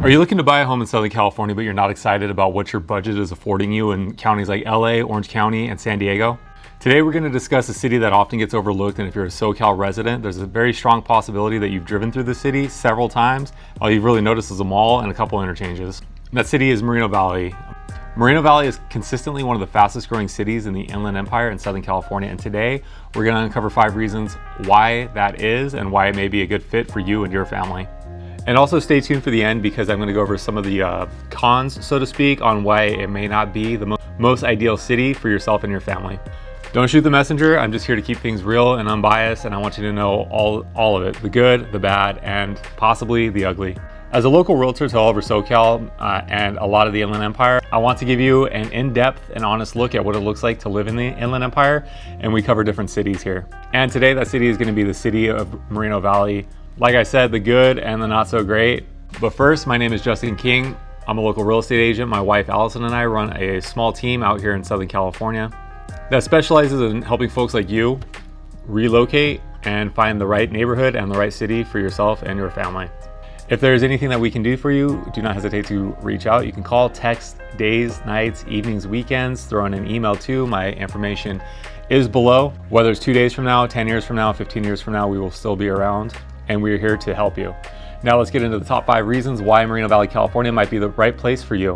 Are you looking to buy a home in Southern California, but you're not excited about what your budget is affording you in counties like LA, Orange County, and San Diego? Today, we're going to discuss a city that often gets overlooked, and if you're a SoCal resident, there's a very strong possibility that you've driven through the city several times. All you've really noticed is a mall and a couple interchanges. And that city is Moreno Valley. Moreno Valley is consistently one of the fastest growing cities in the Inland Empire in Southern California, and today we're going to uncover 5 reasons why that is and why it may be a good fit for you and your family. And also stay tuned for the end, because I'm going to go over some of the cons, so to speak, on why it may not be the most ideal city for yourself and your family. Don't shoot the messenger. I'm just here to keep things real and unbiased, and I want you to know all of it, the good, the bad, and possibly the ugly. As a local realtor to all over SoCal and a lot of the Inland Empire, I want to give you an in-depth and honest look at what it looks like to live in the Inland Empire, and we cover different cities here. And today that city is going to be the city of Moreno Valley. Like I said, the good and the not so great. But first, my name is Justin King. I'm a local real estate agent. My wife Allison and I run a small team out here in Southern California that specializes in helping folks like you relocate and find the right neighborhood and the right city for yourself and your family. If there's anything that we can do for you, do not hesitate to reach out. You can call, text, days, nights, evenings, weekends, throw in an email too. My information is below. Whether it's 2 days from now, 10 years from now, 15 years from now, we will still be around, and we're here to help you. Now let's get into the top 5 reasons why Moreno Valley, California might be the right place for you.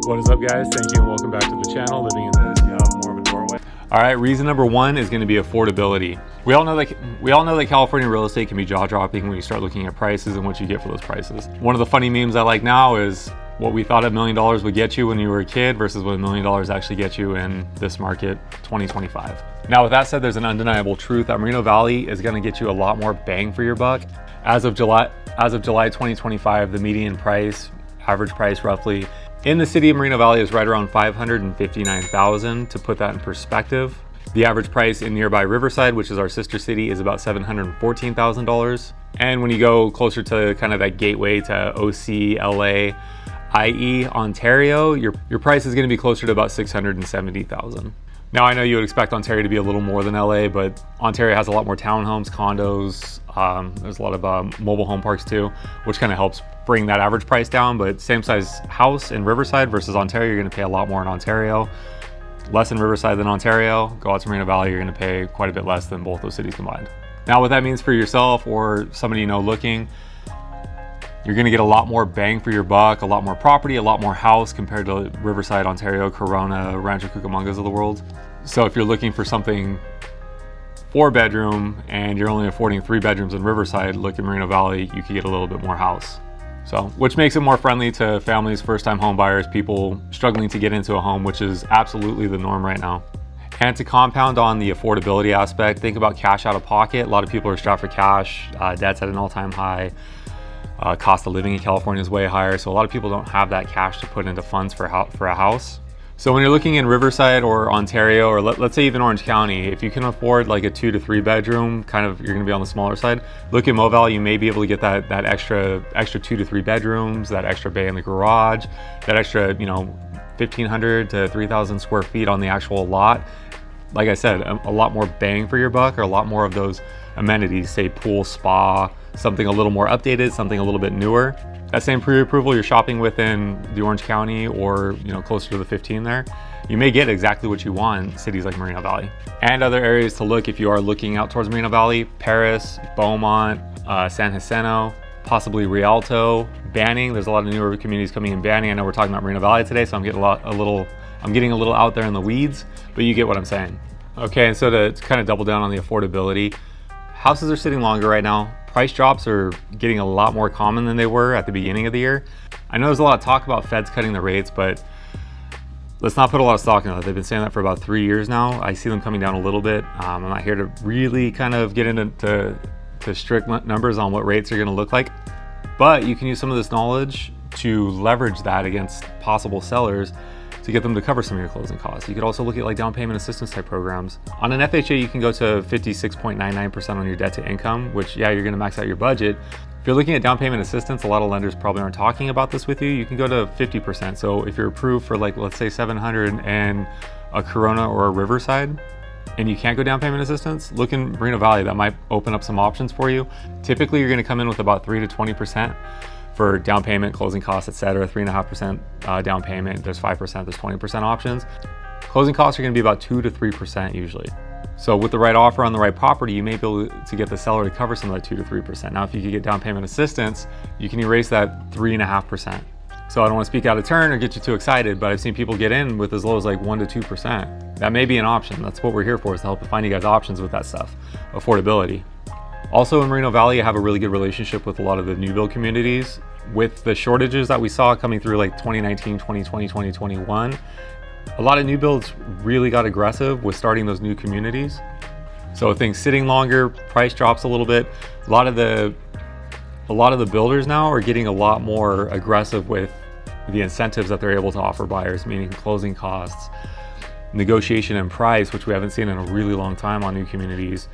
What is up, guys? Thank you and welcome back to the channel, living in the more of a doorway. All right, reason number 1 is going to be affordability. We all know that California real estate can be jaw-dropping when you start looking at prices and what you get for those prices. One of the funny memes I like now is what we thought $1 million would get you when you were a kid versus what $1 million actually gets you in this market 2025. Now, with that said, there's an undeniable truth that Moreno Valley is going to get you a lot more bang for your buck. As of July 2025, the median price, average price roughly, in the city of Moreno Valley is right around $559,000. To put that in perspective, the average price in nearby Riverside, which is our sister city, is about $714,000. And when you go closer to kind of that gateway to OC, LA, IE, Ontario, your price is going to be closer to about $670,000. Now, I know you would expect Ontario to be a little more than LA, but Ontario has a lot more townhomes, condos. There's a lot of mobile home parks too, which kind of helps bring that average price down. But same size house in Riverside versus Ontario, you're going to pay a lot more in Ontario. Less in Riverside than Ontario. Go out to Moreno Valley, you're going to pay quite a bit less than both those cities combined. Now, what that means for yourself or somebody you know looking, you're going to get a lot more bang for your buck, a lot more property, a lot more house compared to Riverside, Ontario, Corona, Rancho Cucamongas of the world. So if you're looking for something 4-bedroom and you're only affording 3 bedrooms in Riverside, look at Moreno Valley, you could get a little bit more house. So, which makes it more friendly to families, first-time home buyers, people struggling to get into a home, which is absolutely the norm right now. And to compound on the affordability aspect, think about cash out of pocket. A lot of people are strapped for cash. Debt's at an all-time high. Cost of living in California is way higher, so a lot of people don't have that cash to put into funds for a house. So when you're looking in Riverside or Ontario, or let's say even Orange County, if you can afford like a 2 to 3 bedroom, kind of you're going to be on the smaller side. Look at Mo Valley, you may be able to get that extra 2 to 3 bedrooms, that extra bay in the garage, that extra 1,500 to 3,000 square feet on the actual lot. Like I said, a lot more bang for your buck, or a lot more of those amenities, say pool, spa, something a little more updated, something a little bit newer. That same pre-approval you're shopping within the Orange County or closer to the 15 there, you may get exactly what you want in cities like Moreno Valley. And other areas to look if you are looking out towards Moreno Valley: Perris, Beaumont, San Jacinto, possibly Rialto, Banning. There's a lot of newer communities coming in Banning. I know we're talking about Moreno Valley today, so I'm getting a little out there in the weeds, but you get what I'm saying. Okay, and so to kind of double down on the affordability, houses are sitting longer right now. Price drops are getting a lot more common than they were at the beginning of the year. I know there's a lot of talk about Feds cutting the rates, but let's not put a lot of stock in that. They've been saying that for about 3 years now. I see them coming down a little bit. I'm not here to really kind of get into strict numbers on what rates are going to look like, but you can use some of this knowledge to leverage that against possible sellers to get them to cover some of your closing costs. You could also look at like down payment assistance type programs. On an FHA, you can go to 56.99% on your debt to income, which you're gonna max out your budget. If you're looking at down payment assistance, a lot of lenders probably aren't talking about this with you. You can go to 50%. So if you're approved for like, let's say 700 and a Corona or a Riverside, and you can't go down payment assistance, look in Moreno Valley. That might open up some options for you. Typically, you're gonna come in with about 3 to 20% for down payment, closing costs, etc. 3.5% down payment. There's 5%, there's 20% options. Closing costs are going to be about 2 to 3% usually. So with the right offer on the right property, you may be able to get the seller to cover some of that 2 to 3%. Now, if you could get down payment assistance, you can erase that 3.5%. So I don't want to speak out of turn or get you too excited, but I've seen people get in with as low as like 1 to 2%. That may be an option. That's what we're here for, is to help find you guys options with that stuff. Affordability. Also in Moreno Valley, I have a really good relationship with a lot of the new build communities. With the shortages that we saw coming through like 2019, 2020, 2021, a lot of new builds really got aggressive with starting those new communities. So things sitting longer, price drops a little bit. A lot of the builders now are getting a lot more aggressive with the incentives that they're able to offer buyers, meaning closing costs, negotiation and price, which we haven't seen in a really long time on new communities,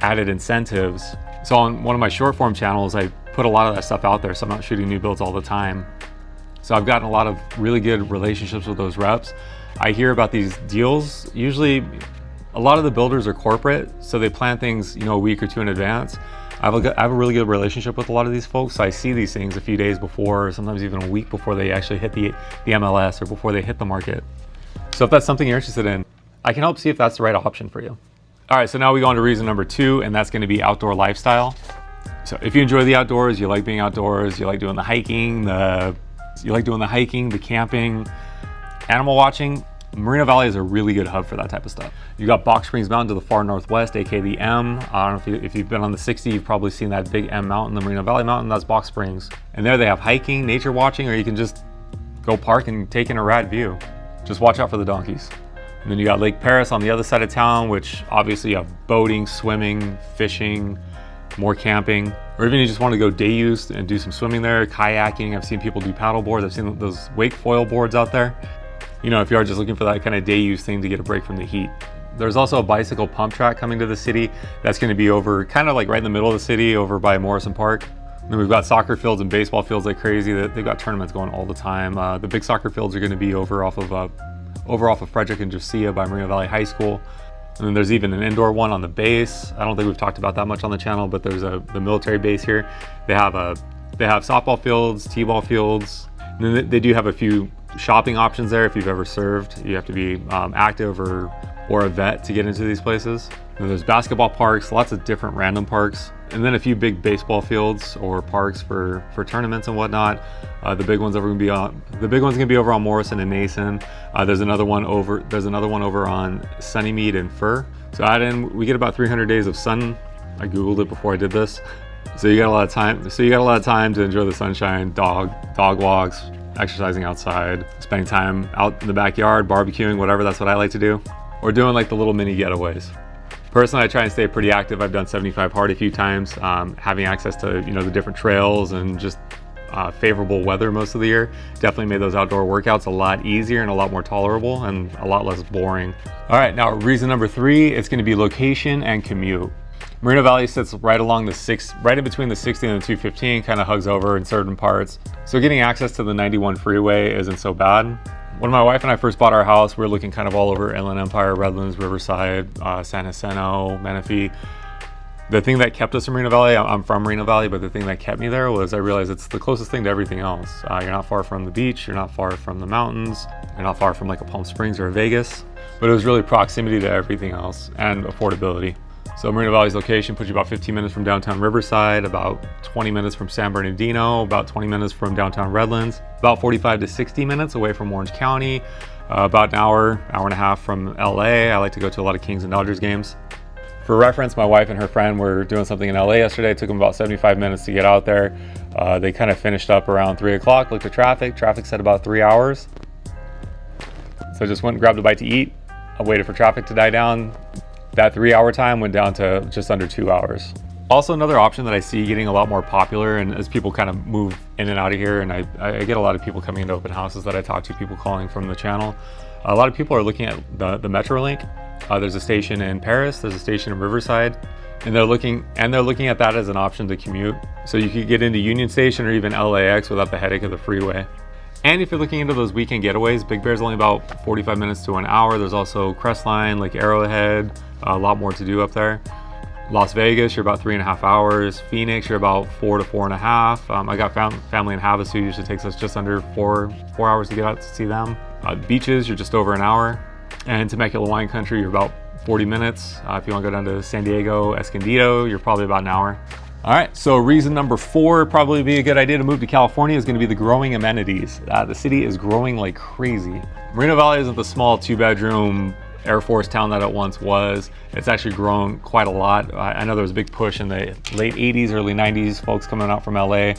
added incentives. So on one of my short form channels, I put a lot of that stuff out there, so I'm not shooting new builds all the time. So I've gotten a lot of really good relationships with those reps. I hear about these deals. Usually a lot of the builders are corporate, so they plan things, a week or two in advance. I have a really good relationship with a lot of these folks, so I see these things a few days before, or sometimes even a week before they actually hit the MLS or before they hit the market. So if that's something you're interested in, I can help see if that's the right option for you. All right, so now we go on to reason number 2, and that's going to be outdoor lifestyle. So if you enjoy the outdoors, you like being outdoors, you like doing the hiking, the camping, animal watching, Moreno Valley is a really good hub for that type of stuff. You got Box Springs Mountain to the far northwest, aka the M. I don't know if you've been on the 60, you've probably seen that big M mountain, the Moreno Valley mountain. That's Box Springs. And there they have hiking, nature watching, or you can just go park and take in a rad view. Just watch out for the donkeys. And then you got Lake Perris on the other side of town, which obviously you have boating, swimming, fishing, more camping, or even you just want to go day use and do some swimming there, kayaking. I've seen people do paddle boards. I've seen those wake foil boards out there. If you are just looking for that kind of day use thing to get a break from the heat. There's also a bicycle pump track coming to the city. That's going to be over kind of like right in the middle of the city over by Morrison Park. And then we've got soccer fields and baseball fields like crazy. They've got tournaments going all the time. The big soccer fields are going to be over off of Frederick and Josiah by Moreno Valley High School. And then there's even an indoor one on the base. I don't think we've talked about that much on the channel, but there's the military base here. They have softball fields, t-ball fields. And then they do have a few shopping options there. If you've ever served, you have to be active or a vet to get into these places. And there's basketball parks, lots of different random parks, and then a few big baseball fields or parks for tournaments and whatnot. The big one's going to be over on Morrison and Nason. There's another one over on Sunnymead and Fur. So add in, we get about 300 days of sun. I googled it before I did this. So you got a lot of time to enjoy the sunshine, dog walks, exercising outside, spending time out in the backyard, barbecuing, whatever. That's what I like to do. Or doing like the little mini getaways. Personally, I try and stay pretty active. I've done 75 hard a few times. Having access to the different trails and just favorable weather most of the year definitely made those outdoor workouts a lot easier and a lot more tolerable and a lot less boring. All right, now reason number 3, it's going to be location and commute. Moreno Valley sits right in between the 60 and the 215, kind of hugs over in certain parts. So getting access to the 91 freeway isn't so bad. When my wife and I first bought our house, we were looking kind of all over Inland Empire, Redlands, Riverside, San Jacinto, Menifee. The thing that kept us in Moreno Valley, I'm from Moreno Valley, but the thing that kept me there was I realized it's the closest thing to everything else. You're not far from the beach, you're not far from the mountains, you're not far from like a Palm Springs or a Vegas, but it was really proximity to everything else and affordability. So Moreno Valley's location puts you about 15 minutes from downtown Riverside, about 20 minutes from San Bernardino, about 20 minutes from downtown Redlands, about 45 to 60 minutes away from Orange County, about an hour and a half from LA. I like to go to a lot of Kings and Dodgers games. For reference, my wife and her friend were doing something in LA yesterday. It took them about 75 minutes to get out there. They kind of finished up around 3 o'clock, looked at traffic. Traffic said about 3 hours. So I just went and grabbed a bite to eat. I waited for traffic to die down. That 3-hour time went down to just under 2 hours. Also, another option that I see getting a lot more popular, and as people kind of move in and out of here, and I get a lot of people coming into open houses that I talk to, people calling from the channel. A lot of people are looking at the Metrolink. There's a station in Paris, there's a station in Riverside, and they're looking at that as an option to commute. So you could get into Union Station or even LAX without the headache of the freeway. And if you're looking into those weekend getaways, Big Bear's only about 45 minutes to an hour. There's also Crestline, Lake Arrowhead, a lot more to do up there. Las Vegas, you're about 3.5 hours. Phoenix, you're about 4 to 4.5. I got family in Havasu, usually takes us just under four hours to get out to see them. Beaches, you're just over an hour. And Temecula wine country, you're about 40 minutes. If you want to go down to San Diego, Escondido, you're probably about an hour. All right, so reason number 4, probably be a good idea to move to California, is going to be the growing amenities. The city is growing like crazy. Moreno Valley isn't the small 2-bedroom Air Force town that it once was. It's actually grown quite a lot. I know there was a big push in the late 80s, early 90s, folks coming out from LA,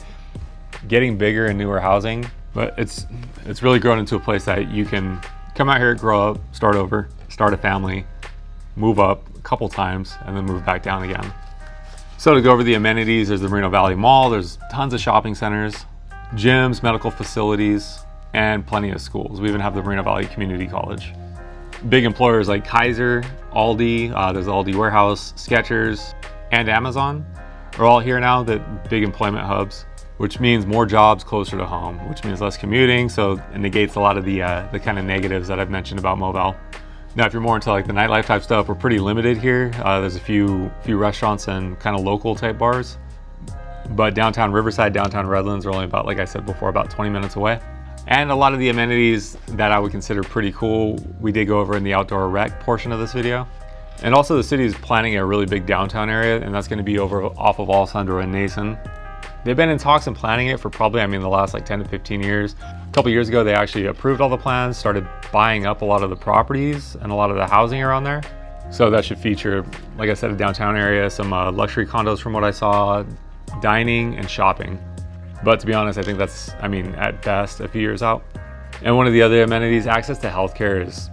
getting bigger and newer housing, but it's really grown into a place that you can come out here, grow up, start over, start a family, move up a couple times, and then move back down again. So to go over the amenities, there's the Moreno Valley Mall, there's tons of shopping centers, gyms, medical facilities, and plenty of schools. We even have the Moreno Valley Community College. Big employers like Kaiser, Aldi, there's the Aldi Warehouse, Skechers, and Amazon are all here now, that big employment hubs, which means more jobs closer to home, which means less commuting, so it negates a lot of the kind of negatives that I've mentioned about Mobile. Now, if you're more into like the nightlife type stuff, we're pretty limited here. There's a few restaurants and kind of local type bars, but downtown Riverside, downtown Redlands are only about, like I said before, about 20 minutes away. And a lot of the amenities that I would consider pretty cool, we did go over in the outdoor rec portion of this video. And also the city is planning a really big downtown area, and that's going to be over off of Alessandro and Nason. They've been in talks and planning it for probably, the last like 10 to 15 years. A couple years ago, they actually approved all the plans, started buying up a lot of the properties and a lot of the housing around there. So that should feature, like I said, a downtown area, some luxury condos from what I saw, dining and shopping. But to be honest, I think that's, at best, a few years out. And one of the other amenities, access to healthcare, is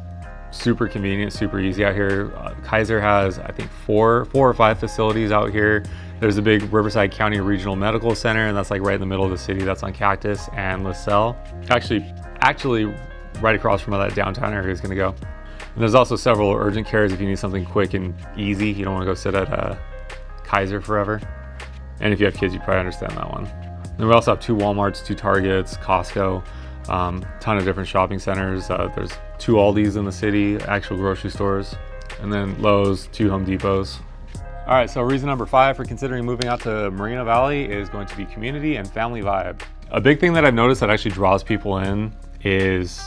super convenient, super easy out here. Kaiser has, I think, four or five facilities out here. There's a big Riverside County Regional Medical Center, and that's like right in the middle of the city. That's on Cactus and LaSalle. Actually, right across from where that downtown area is going to go. And there's also several urgent cares if you need something quick and easy. You don't want to go sit at Kaiser forever. And if you have kids, you probably understand that one. Then we also have 2 Walmarts, 2 Targets, Costco, ton of different shopping centers. There's 2 Aldis in the city, actual grocery stores, and then Lowe's, 2 Home Depots. All right, so reason number 5 for considering moving out to Moreno Valley is going to be community and family vibe. A big thing that I've noticed that actually draws people in is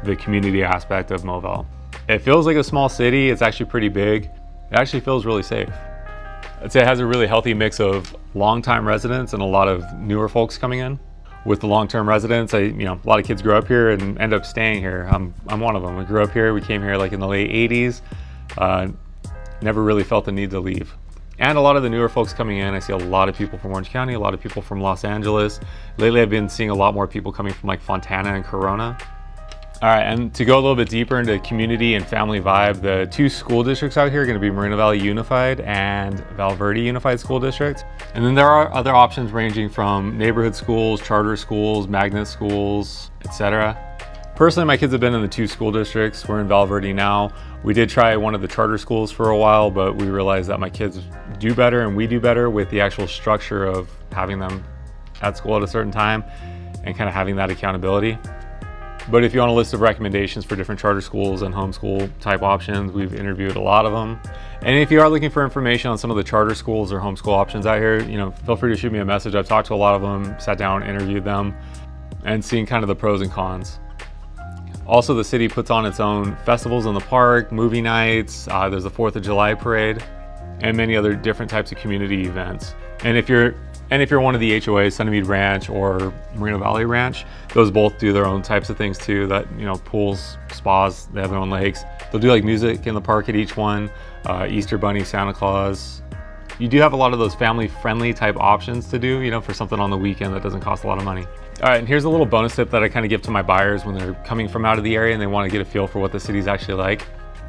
the community aspect of Mobile. It feels like a small city. It's actually pretty big. It actually feels really safe. I'd say it has a really healthy mix of long-time residents and a lot of newer folks coming in. With the long-term residents, a lot of kids grow up here and end up staying here. I'm one of them. We grew up here. We came here like in the late 80s. Never really felt the need to leave. And a lot of the newer folks coming in, I see a lot of people from Orange County, a lot of people from Los Angeles. Lately, I've been seeing a lot more people coming from like Fontana and Corona. All right, and to go a little bit deeper into community and family vibe, the 2 school districts out here are going to be Moreno Valley Unified and Verde Unified School District. And then there are other options ranging from neighborhood schools, charter schools, magnet schools, etc. Personally, my kids have been in the 2 school districts. We're in Verde now. We did try one of the charter schools for a while, but we realized that my kids do better and we do better with the actual structure of having them at school at a certain time and kind of having that accountability. But if you want a list of recommendations for different charter schools and homeschool type options, we've interviewed a lot of them. And if you are looking for information on some of the charter schools or homeschool options out here, feel free to shoot me a message. I've talked to a lot of them, sat down, interviewed them, and seen kind of the pros and cons. Also, the city puts on its own festivals in the park, movie nights, there's the 4th of July parade, and many other different types of community events. And if you're one of the HOAs, Sunnymead Ranch or Moreno Valley Ranch, those both do their own types of things too, that, pools, spas, they have their own lakes. They'll do like music in the park at each one, Easter Bunny, Santa Claus. You do have a lot of those family-friendly type options to do, for something on the weekend that doesn't cost a lot of money. All right, and here's a little bonus tip that I kind of give to my buyers when they're coming from out of the area and they want to get a feel for what the city's actually like.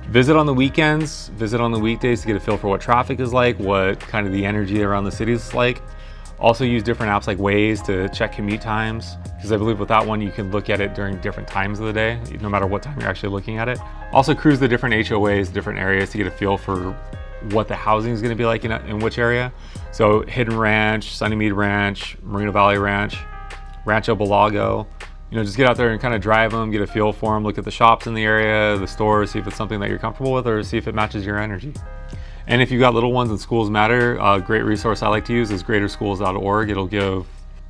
Visit on the weekends, visit on the weekdays to get a feel for what traffic is like, what kind of the energy around the city is like. Also use different apps like Waze to check commute times, because I believe with that one you can look at it during different times of the day, no matter what time you're actually looking at it. Also cruise the different HOAs, different areas to get a feel for what the housing is going to be like in which area. So Hidden Ranch, Sunnymead Ranch, Moreno Valley Ranch, Rancho Balago. Just get out there and kind of drive them, get a feel for them, look at the shops in the area, the stores, see if it's something that you're comfortable with or see if it matches your energy. And if you've got little ones and schools matter, a great resource I like to use is greaterschools.org.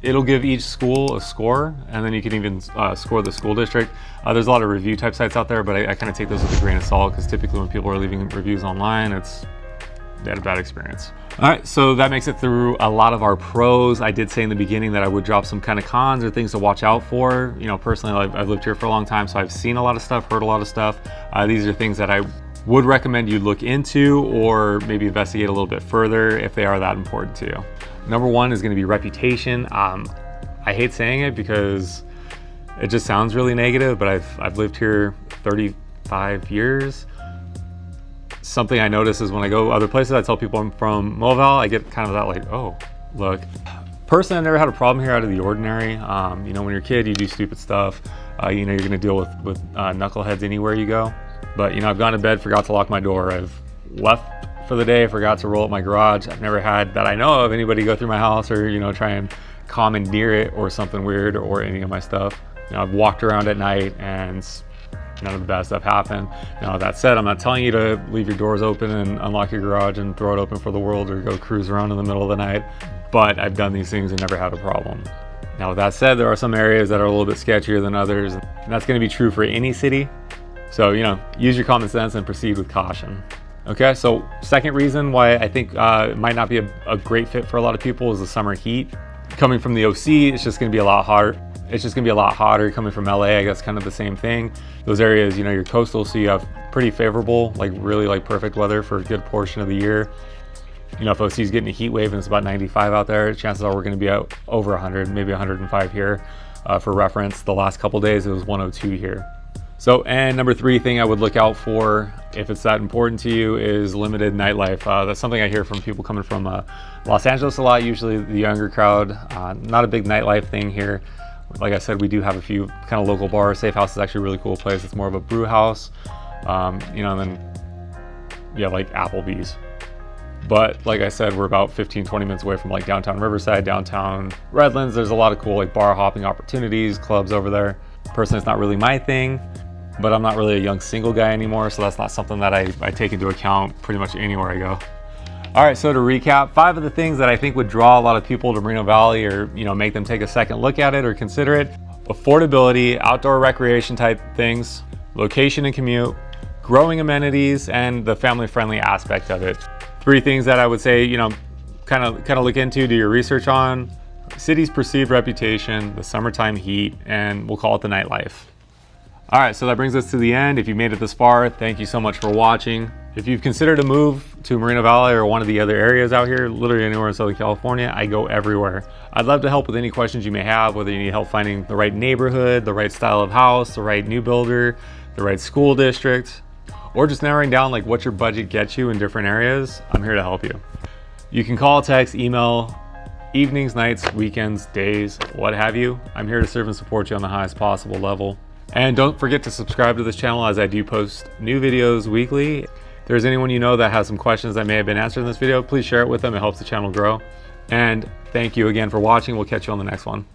It'll give each school a score, and then you can even score the school district. There's a lot of review type sites out there, but I kind of take those with a grain of salt, because typically when people are leaving reviews online, they had a bad experience. All right, so that makes it through a lot of our pros. I did say in the beginning that I would drop some kind of cons or things to watch out for. You know, personally, I've lived here for a long time, so I've seen a lot of stuff, heard a lot of stuff. These are things that I would recommend you look into or maybe investigate a little bit further if they are that important to you. Number one is going to be reputation. I hate saying it because it just sounds really negative, but I've lived here 35 years. Something I notice is when I go other places, I tell people I'm from Moreno Valley, I get kind of that like, oh, look. Personally, I never had a problem here out of the ordinary. You know, when you're a kid, you do stupid stuff. You know, you're going to deal with knuckleheads anywhere you go. But, you know, I've gone to bed, forgot to lock my door. I've left for the day, forgot to roll up my garage. I've never had, that I know of, anybody go through my house or, you know, try and commandeer it or something weird or any of my stuff. You know, I've walked around at night and none of the bad stuff happened. Now, that said, I'm not telling you to leave your doors open and unlock your garage and throw it open for the world or go cruise around in the middle of the night, but I've done these things and never had a problem. Now, with that said, there are some areas that are a little bit sketchier than others, and that's going to be true for any city. So, you know, use your common sense and proceed with caution. Okay, so second reason why I think it might not be a great fit for a lot of people is the summer heat. Coming from the OC, it's just going to be a lot hotter. It's just going to be a lot hotter. Coming from LA, I guess kind of the same thing. Those areas, you know, you're coastal, so you have pretty favorable, like really like perfect weather for a good portion of the year. You know, if OC is getting a heat wave and it's about 95 out there, chances are we're going to be out over 100, maybe 105 here. For reference, the last couple days it was 102 here. So, and number three thing I would look out for, if it's that important to you, is limited nightlife. That's something I hear from people coming from Los Angeles a lot, usually the younger crowd. Not a big nightlife thing here. Like I said, we do have a few kind of local bars. Safe House is actually a really cool place. It's more of a brew house, you know, and then yeah, like Applebee's. But like I said, we're about 15-20 minutes away from like downtown Riverside, downtown Redlands. There's a lot of cool like bar hopping opportunities, clubs over there. Personally, it's not really my thing, but I'm not really a young single guy anymore, so that's not something that I take into account pretty much anywhere I go. All right, so to recap, 5 of the things that I think would draw a lot of people to Moreno Valley, or, you know, make them take a second look at it or consider it: affordability, outdoor recreation type things, location and commute, growing amenities, and the family-friendly aspect of it. 3 things that I would say, you know, kind of look into, do your research on: city's perceived reputation, the summertime heat, and we'll call it the nightlife. All right, so that brings us to the end. If you made it this far, thank you so much for watching. If you've considered a move to Moreno Valley or one of the other areas out here, literally anywhere in Southern California, I go everywhere. I'd love to help with any questions you may have, whether you need help finding the right neighborhood, the right style of house, the right new builder, the right school district, or just narrowing down like what your budget gets you in different areas. I'm here to help you. You can call, text, email, evenings, nights, weekends, days, what have you. I'm here to serve and support you on the highest possible level. And don't forget to subscribe to this channel, as I do post new videos weekly. If there's anyone you know that has some questions that may have been answered in this video, please share it with them. It helps the channel grow. And thank you again for watching. We'll catch you on the next one.